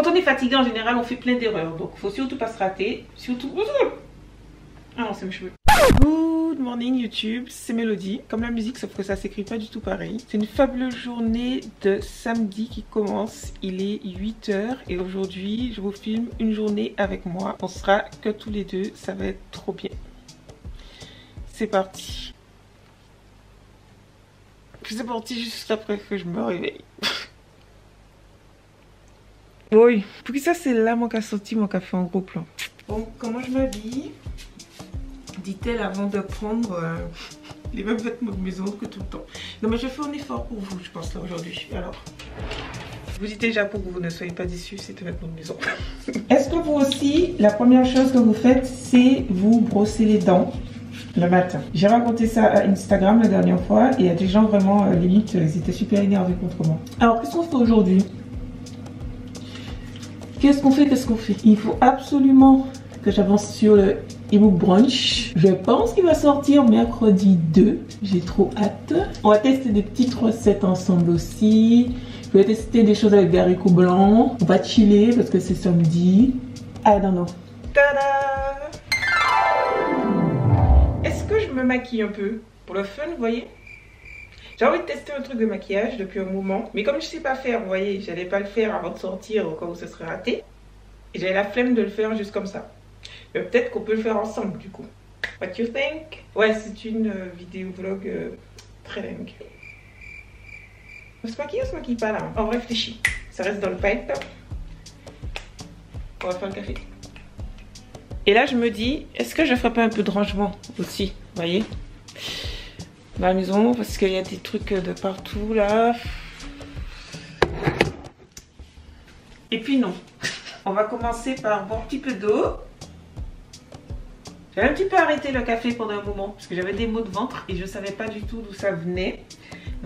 Quand on est fatigué, en général, on fait plein d'erreurs. Donc, faut surtout pas se rater. Surtout... Ah non, c'est mes cheveux. Good morning YouTube, c'est Mélodie. Comme la musique, sauf que ça s'écrit pas du tout pareil. C'est une fabuleuse journée de samedi qui commence. Il est 8 h et aujourd'hui, je vous filme une journée avec moi. On sera que tous les deux, ça va être trop bien. C'est parti. C'est parti juste après que je me réveille. Oui, pour que ça c'est là mon cas sorti, mon café en gros plan. Bon, comment je m'habille? Dit-elle avant de prendre les mêmes vêtements de maison que tout le temps. Non mais je fais un effort pour vous, je pense là aujourd'hui. Alors, je vous dis déjà pour que vous ne soyez pas déçus, c'est un vêtement de maison. Est-ce que vous aussi, la première chose que vous faites, c'est vous brosser les dents le matin? J'ai raconté ça à Instagram la dernière fois et il y a des gens vraiment, limite, ils étaient super énervés contre moi. Alors, qu'est-ce qu'on fait aujourd'hui? Qu'est-ce qu'on fait? Il faut absolument que j'avance sur le ebook brunch. Je pense qu'il va sortir mercredi 2. J'ai trop hâte. On va tester des petites recettes ensemble aussi. Je vais tester des choses avec des haricots blancs. On va chiller parce que c'est samedi. I don't know. Tada! Est-ce que je me maquille un peu pour le fun, vous voyez? J'ai envie de tester un truc de maquillage depuis un moment. Mais comme je sais pas faire, vous voyez, j'allais pas le faire avant de sortir au cas où ce serait raté. Et j'avais la flemme de le faire juste comme ça. Mais peut-être qu'on peut le faire ensemble du coup. What you think? Ouais, c'est une vidéo vlog très dingue. On se maquille ou on se maquille pas là? On réfléchit. Ça reste dans le pipe. On va faire le café. Et là je me dis, est-ce que je ferais pas un peu de rangement aussi? Vous voyez? Dans la maison, parce qu'il y a des trucs de partout là. Et puis non. On va commencer par boire un petit peu d'eau. J'avais un petit peu arrêté le café pendant un moment parce que j'avais des maux de ventre et je ne savais pas du tout d'où ça venait.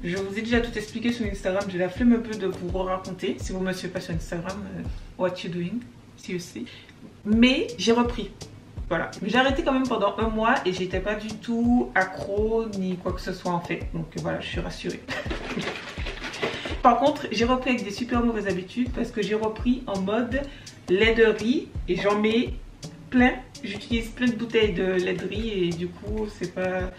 Je vous ai déjà tout expliqué sur Instagram. J'ai la flemme un peu de vous raconter. Si vous ne me suivez pas sur Instagram, what you doing, seriously. Mais j'ai repris. Voilà. J'ai arrêté quand même pendant un mois et j'étais pas du tout accro ni quoi que ce soit en fait. Donc voilà, je suis rassurée. Par contre, j'ai repris avec des super mauvaises habitudes parce que j'ai repris en mode laiderie et j'en mets plein. J'utilise plein de bouteilles de laiderie et du coup, c'est pas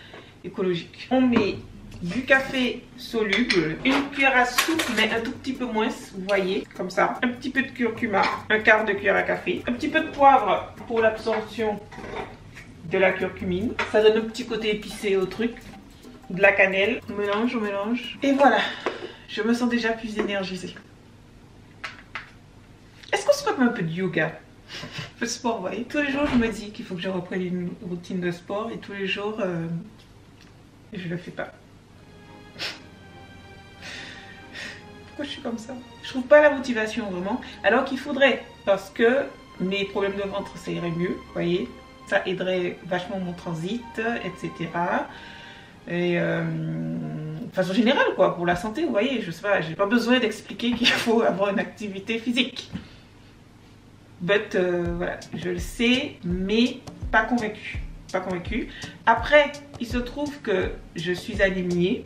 écologique. On met du café soluble, une cuillère à soupe mais un tout petit peu moins, vous voyez, comme ça. Un petit peu de curcuma, un quart de cuillère à café. Un petit peu de poivre pour l'absorption de la curcumine. Ça donne un petit côté épicé au truc. De la cannelle. On mélange, on mélange. Et voilà. Je me sens déjà plus énergisée. Est-ce qu'on se fait un peu de yoga? Un peu de sport, vous voyez. Tous les jours, je me dis qu'il faut que je reprenne une routine de sport et tous les jours, je le fais pas. Pourquoi je suis comme ça? Je trouve pas la motivation vraiment. Alors qu'il faudrait, parce que mes problèmes de ventre, ça irait mieux, vous voyez. Ça aiderait vachement mon transit, etc. Et de façon générale quoi, pour la santé, vous voyez, je sais pas, j'ai pas besoin d'expliquer qu'il faut avoir une activité physique. But voilà, je le sais, mais pas convaincue. Pas convaincue. Après, il se trouve que je suis anémiée,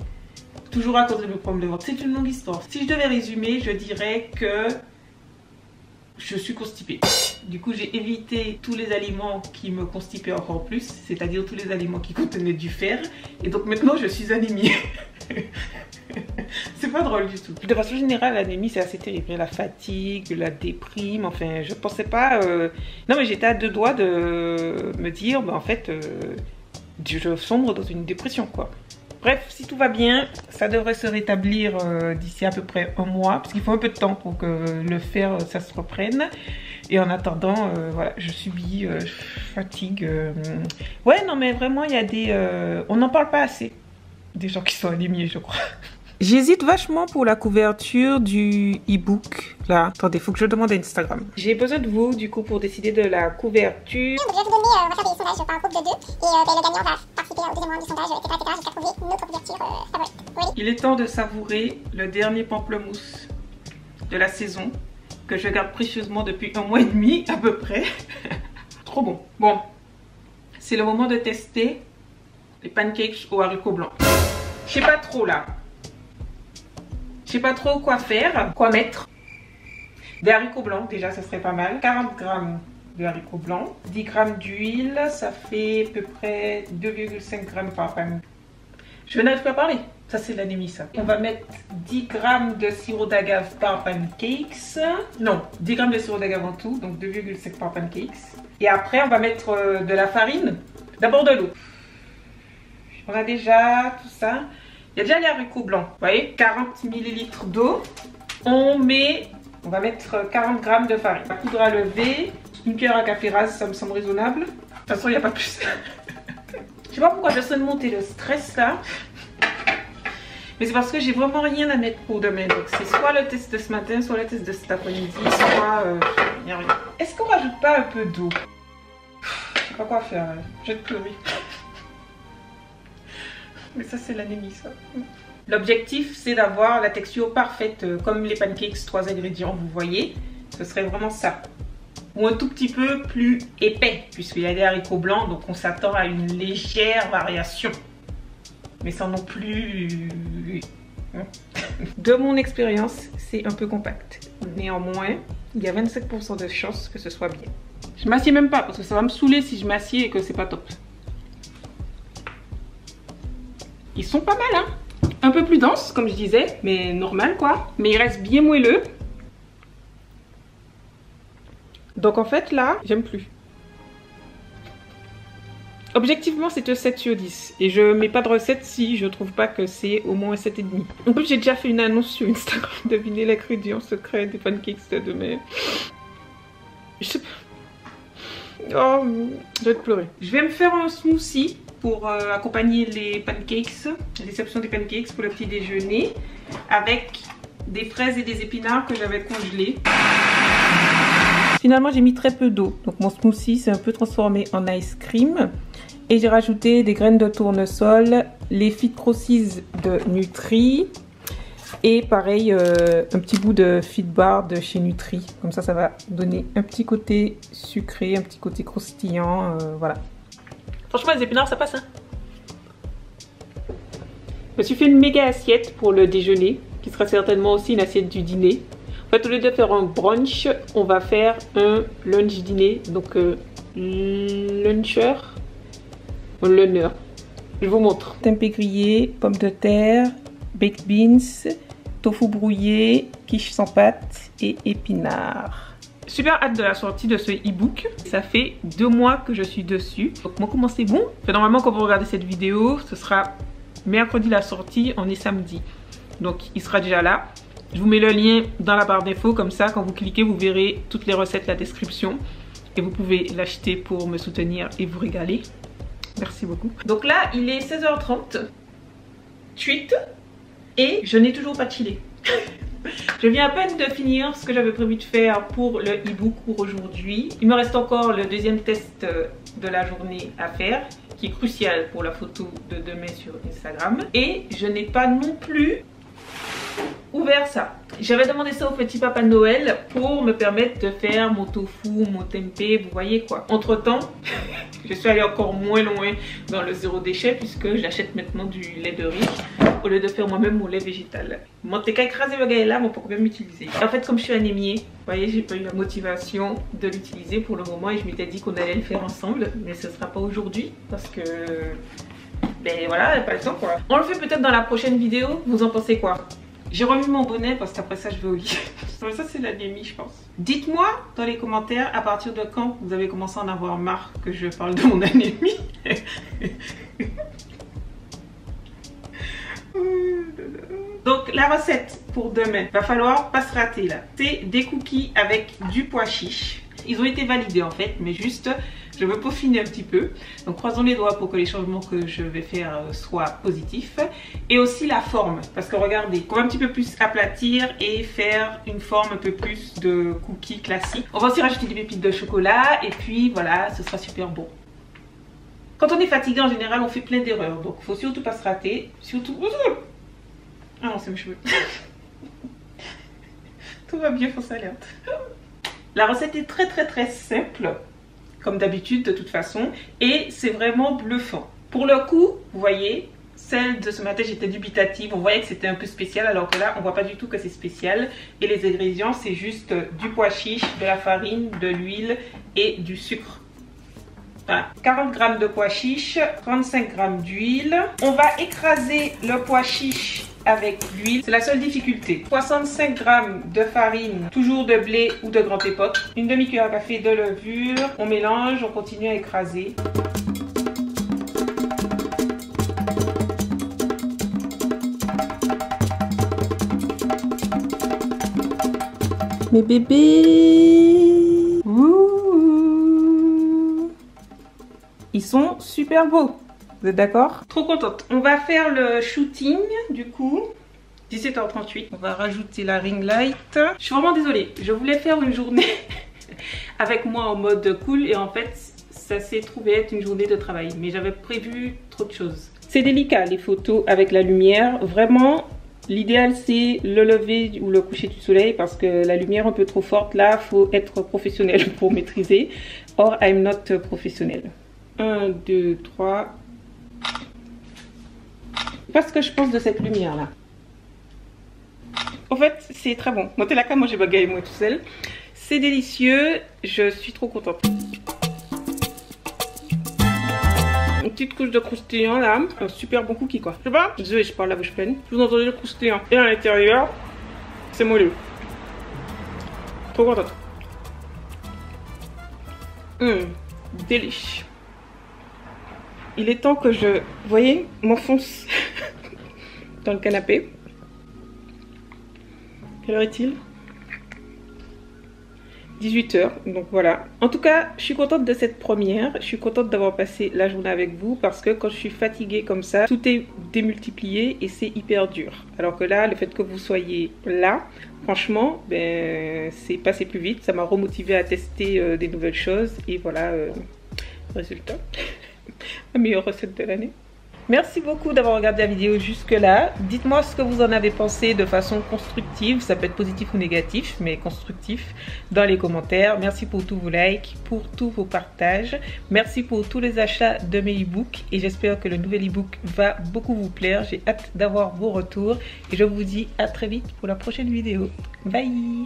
toujours à cause de mes problèmes de ventre. C'est une longue histoire. Si je devais résumer, je dirais que je suis constipée. Du coup, j'ai évité tous les aliments qui me constipaient encore plus, c'est-à-dire tous les aliments qui contenaient du fer. Et donc maintenant, je suis anémiée. C'est pas drôle du tout. De façon générale, l'anémie, c'est assez terrible. La fatigue, la déprime, enfin, je pensais pas... Non, mais j'étais à deux doigts de me dire, bah, en fait, je sombre dans une dépression, quoi. Bref, si tout va bien, ça devrait se rétablir d'ici à peu près un mois. Parce qu'il faut un peu de temps pour que le fer, ça se reprenne. Et en attendant, voilà, je subis fatigue. Ouais, non, mais vraiment, il y a des... on n'en parle pas assez. Des gens qui sont anémiés, je crois. J'hésite vachement pour la couverture du e-book. Là, attendez, il faut que je demande à Instagram. J'ai besoin de vous, du coup, pour décider de la couverture. Je vais vous donner, on va faire des sondages par groupe de 2. Et le gagnant va participer au deuxième round du sondage, etc. jusqu'à trouver notre couverture favorite. Oui. Il est temps de savourer le dernier pamplemousse de la saison, que je garde précieusement depuis un mois et demi, à peu près. Trop bon. Bon, c'est le moment de tester les pancakes aux haricots blancs. Je sais pas trop là. Je sais pas trop quoi faire, quoi mettre. Des haricots blancs, déjà ça serait pas mal. 40 grammes de haricots blancs. 10 grammes d'huile, ça fait à peu près 2,5 grammes par pancake. Je n'arrive pas à parler. Ça c'est l'anémie ça. On va mettre 10 grammes de sirop d'agave par pancakes. Non, 10 grammes de sirop d'agave en tout, donc 2,5 par pancakes. Et après on va mettre de la farine. D'abord de l'eau. On a déjà tout ça. Il y a déjà les haricots blancs. Vous voyez, 40 ml d'eau. On va mettre 40 grammes de farine. La poudre à lever, une cuillère à café rase, ça me semble raisonnable. De toute façon, il n'y a pas plus. Je sais pas pourquoi je sens monter le stress là. Mais c'est parce que j'ai vraiment rien à mettre pour demain. Donc c'est soit le test de ce matin, soit le test de cet après-midi, soit il n'y a rien. Est-ce qu'on rajoute pas un peu d'eau? Je sais pas quoi faire. Je vais te pleurer. Mais ça c'est l'anémie ça. L'objectif c'est d'avoir la texture parfaite comme les pancakes, 3 ingrédients vous voyez. Ce serait vraiment ça. Ou un tout petit peu plus épais puisqu'il y a des haricots blancs donc on s'attend à une légère variation. Mais sans non plus... De mon expérience c'est un peu compact. Néanmoins il y a 25% de chances que ce soit bien. Je m'assieds même pas parce que ça va me saouler si je m'assieds et que c'est pas top. Ils sont pas mal hein. Un peu plus denses comme je disais, mais normal quoi. Mais ils restent bien moelleux. Donc en fait là, j'aime plus. Objectivement c'est un 7 sur 10. Et je mets pas de recette si je trouve pas que c'est au moins 7,5. En plus j'ai déjà fait une annonce sur Instagram. Devinez l'ingrédient secret des pancakes de demain. Je sais pas. Oh, je vais te pleurer. Je vais me faire un smoothie pour accompagner les pancakes, réception des pancakes pour le petit déjeuner, avec des fraises et des épinards que j'avais congelés. Finalement j'ai mis très peu d'eau, donc mon smoothie s'est un peu transformé en ice cream. Et j'ai rajouté des graines de tournesol, les Fit Crosses de Nutri et pareil un petit bout de Fit Bar de chez Nutri. Comme ça va donner un petit côté sucré, un petit côté croustillant, voilà. Franchement les épinards ça passe hein. Je me suis fait une méga assiette pour le déjeuner, qui sera certainement aussi une assiette du dîner. En fait au lieu de faire un brunch, on va faire un lunch dîner, donc luncher, je vous montre. Tempeh grillé, pommes de terre, baked beans, tofu brouillé, quiche sans pâte et épinards. Super hâte de la sortie de ce e-book. Ça fait 2 mois que je suis dessus. Donc mon commencement bon. Normalement quand vous regardez cette vidéo, ce sera mercredi la sortie, on est samedi. Donc il sera déjà là. Je vous mets le lien dans la barre d'infos, comme ça quand vous cliquez vous verrez toutes les recettes, la description. Et vous pouvez l'acheter pour me soutenir et vous régaler. Merci beaucoup. Donc là il est 16h30. Tweet. Et je n'ai toujours pas chillé. Je viens à peine de finir ce que j'avais prévu de faire pour le e-book pour aujourd'hui. Il me reste encore le deuxième test de la journée à faire, qui est crucial pour la photo de demain sur Instagram. Et je n'ai pas non plus ouvert ça. J'avais demandé ça au petit papa Noël pour me permettre de faire mon tofu, mon tempeh, vous voyez quoi. Entre temps, je suis allée encore moins loin dans le zéro déchet puisque j'achète maintenant du lait de riz au lieu de faire moi-même mon lait végétal. Mon TK écrasé le gars là, mais on peut quand même l'utiliser. En fait, comme je suis anémiée, vous voyez, j'ai pas eu la motivation de l'utiliser pour le moment et je m'étais dit qu'on allait le faire ensemble, mais ce sera pas aujourd'hui parce que ben voilà, pas le temps quoi. On le fait peut-être dans la prochaine vidéo. Vous en pensez quoi? J'ai remis mon bonnet parce qu'après ça je vais au lit. Ça c'est l'anémie je pense. Dites-moi dans les commentaires à partir de quand vous avez commencé à en avoir marre que je parle de mon anémie. Donc la recette pour demain, va falloir pas se rater là. C'est des cookies avec du pois chiche. Ils ont été validés en fait, mais juste je veux peaufiner un petit peu. Donc croisons les doigts pour que les changements que je vais faire soient positifs. Et aussi la forme, parce que regardez, on va un petit peu plus aplatir et faire une forme un peu plus de cookies classique. On va aussi rajouter des pépites de chocolat et puis voilà, ce sera super bon. Quand on est fatigué en général, on fait plein d'erreurs, donc faut surtout pas se rater. Surtout... Ah non, c'est mes cheveux. Tout va bien, fausse alerte. La recette est très simple, comme d'habitude de toute façon, et c'est vraiment bluffant. Pour le coup, vous voyez, Celle de ce matin, j'étais dubitative. On voyait que c'était un peu spécial, alors que là, on voit pas du tout que c'est spécial. Et les ingrédients, c'est juste du pois chiche, de la farine, de l'huile et du sucre. Voilà. 40 g de pois chiche, 35 g d'huile. On va écraser le pois chiche avec l'huile, c'est la seule difficulté. 65 g de farine, toujours de blé ou de grande époque. Une demi-cuillère à café de levure. On mélange, on continue à écraser. Mes bébés, ouh, ils sont super beaux. Vous êtes d'accord? Trop contente. On va faire le shooting du coup. 17h38. On va rajouter la ring light. Je suis vraiment désolée. Je voulais faire une journée avec moi en mode cool et en fait ça s'est trouvé être une journée de travail. Mais j'avais prévu trop de choses. C'est délicat les photos avec la lumière. Vraiment. L'idéal c'est le lever ou le coucher du soleil parce que la lumière est un peu trop forte. Là, il faut être professionnel pour maîtriser. Or, I'm not professionnel. 1, 2, 3. Parce que je pense de cette lumière là. En fait, c'est très bon. Montez la cam, moi j'ai bagaille moi tout seul. C'est délicieux. Je suis trop contente. Une petite couche de croustillant là, un super bon cookie quoi. Je sais pas, désolé, je parle la bouche pleine. Vous entendez le croustillant. Et à l'intérieur, c'est moelleux. Trop contente. Délice. Il est temps que je, vous voyez, m'enfonce dans le canapé. Quelle heure est-il? 18h, donc voilà. En tout cas, je suis contente de cette première. Je suis contente d'avoir passé la journée avec vous parce que quand je suis fatiguée comme ça, tout est démultiplié et c'est hyper dur. Alors que là, le fait que vous soyez là, franchement, ben, c'est passé plus vite. Ça m'a remotivé à tester des nouvelles choses et voilà, résultat. La meilleure recette de l'année. Merci beaucoup d'avoir regardé la vidéo jusque là. Dites-moi ce que vous en avez pensé de façon constructive. Ça peut être positif ou négatif, mais constructif dans les commentaires. Merci pour tous vos likes, pour tous vos partages. Merci pour tous les achats de mes e-books. Et j'espère que le nouvel e-book va beaucoup vous plaire. J'ai hâte d'avoir vos retours. Et je vous dis à très vite pour la prochaine vidéo. Bye!